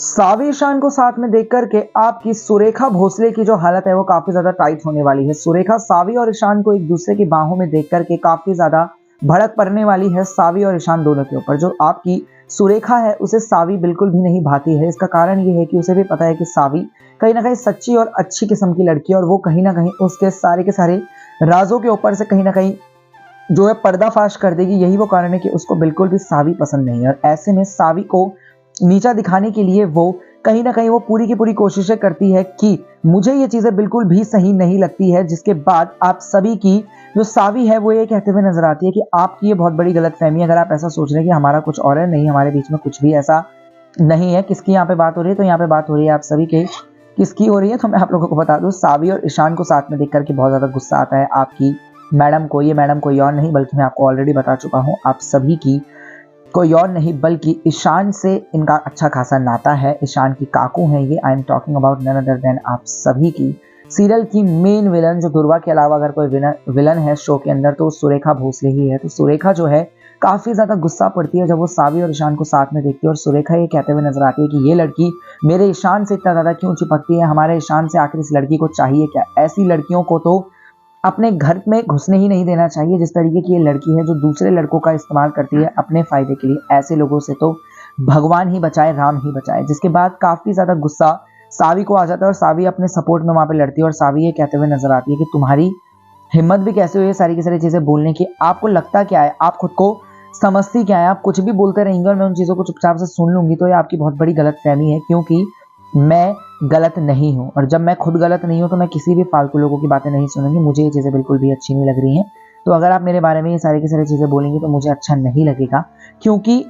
सावी ईशान को साथ में देख करके आपकी सुरेखा भोसले की जो हालत है वो काफी ज्यादा टाइट होने वाली है। सुरेखा सावी और ईशान को एक दूसरे की बाहों में देख करके काफी ज्यादा भड़क पड़ने वाली है सावी और ईशान दोनों के ऊपर। जो आपकी सुरेखा है उसे सावी बिल्कुल भी नहीं भाती है। इसका कारण ये है कि उसे भी पता है कि सावी कहीं ना कहीं सच्ची और अच्छी किस्म की लड़की है और वो कहीं ना कहीं उसके सारे के सारे राजों के ऊपर से कहीं ना कहीं जो है पर्दाफाश कर देगी। यही वो कारण है कि उसको बिल्कुल भी सावी पसंद नहीं है और ऐसे में सावी को नीचा दिखाने के लिए वो कहीं ना कहीं वो पूरी की पूरी कोशिशें करती है कि मुझे ये चीजें बिल्कुल भी सही नहीं लगती है। जिसके बाद आप सभी की जो सावी है वो ये कहते हुए नजर आती है कि आपकी ये बहुत बड़ी गलतफहमी है। अगर आप ऐसा सोच रहे हैं कि हमारा कुछ और है, नहीं, हमारे बीच में कुछ भी ऐसा नहीं है। किसकी यहाँ पे बात हो रही है? तो यहाँ पे बात हो रही है आप सभी के किसकी हो रही है। तो मैं आप लोगों को बता दूं, सावी और ईशान को साथ में देख करके बहुत ज्यादा गुस्सा आता है आपकी मैडम को। ये मैडम कोई और नहीं बल्कि मैं आपको ऑलरेडी बता चुका हूँ, आप सभी की कोई और नहीं बल्कि ईशान से इनका अच्छा खासा नाता है। ईशान की काकू हैं ये। I am talking about none other than आप सभी की सीरियल की मेन विलन, जो दुर्वा के अलावा अगर कोई विलन है शो के अंदर तो सुरेखा भोसले ही है। तो सुरेखा जो है काफी ज्यादा गुस्सा पड़ती है जब वो सावी और ईशान को साथ में देखती है और सुरेखा ये कहते हुए नजर आती है कि ये लड़की मेरे ईशान से इतना ज्यादा क्यों चिपकती है, हमारे ईशान से आखिर इस लड़की को चाहिए क्या? ऐसी लड़कियों को तो अपने घर में घुसने ही नहीं देना चाहिए। जिस तरीके की ये लड़की है जो दूसरे लड़कों का इस्तेमाल करती है अपने फायदे के लिए, ऐसे लोगों से तो भगवान ही बचाए, राम ही बचाए। जिसके बाद काफी ज्यादा गुस्सा सावी को आ जाता है और सावी अपने सपोर्ट में वहां पे लड़ती है और सावी ये कहते हुए नजर आती है कि तुम्हारी हिम्मत भी कैसे हुई है सारी की सारी चीजें बोलने की? आपको लगता क्या है, आप खुद को समझती क्या है? आप कुछ भी बोलते रहेंगे और मैं उन चीजों को चुपचाप से सुन लूंगी तो ये आपकी बहुत बड़ी गलतफहमी है, क्योंकि मैं गलत नहीं हूँ और जब मैं खुद गलत नहीं हूँ तो मैं किसी भी फालतू लोगों की बातें नहीं सुनूंगी। मुझे ये चीज़ें बिल्कुल भी अच्छी नहीं लग रही हैं। तो अगर आप मेरे बारे में ये सारी की सारी चीज़ें बोलेंगे तो मुझे अच्छा नहीं लगेगा, क्योंकि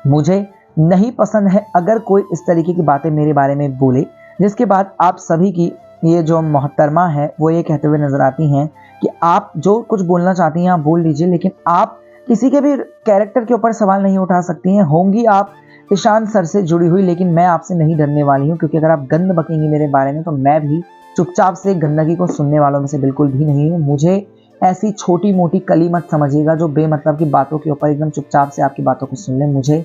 मुझे नहीं पसंद है अगर कोई इस तरीके की बातें मेरे बारे में बोले। जिसके बाद आप सभी की ये जो मोहतरमा है वो ये कहते हुए नजर आती हैं कि आप जो कुछ बोलना चाहती हैं आप बोल लीजिए, लेकिन आप किसी के भी कैरेक्टर के ऊपर सवाल नहीं उठा सकती हैं। होंगी आप ईशान सर से जुड़ी हुई, लेकिन मैं आपसे नहीं डरने वाली हूँ, क्योंकि अगर आप गंद बकेंगी मेरे बारे में तो मैं भी चुपचाप से गंदगी को सुनने वालों में से बिल्कुल भी नहीं हूँ। मुझे ऐसी छोटी मोटी कली मत समझिएगा जो बेमतलब की बातों के ऊपर एकदम चुपचाप से आपकी बातों को सुन ले। मुझे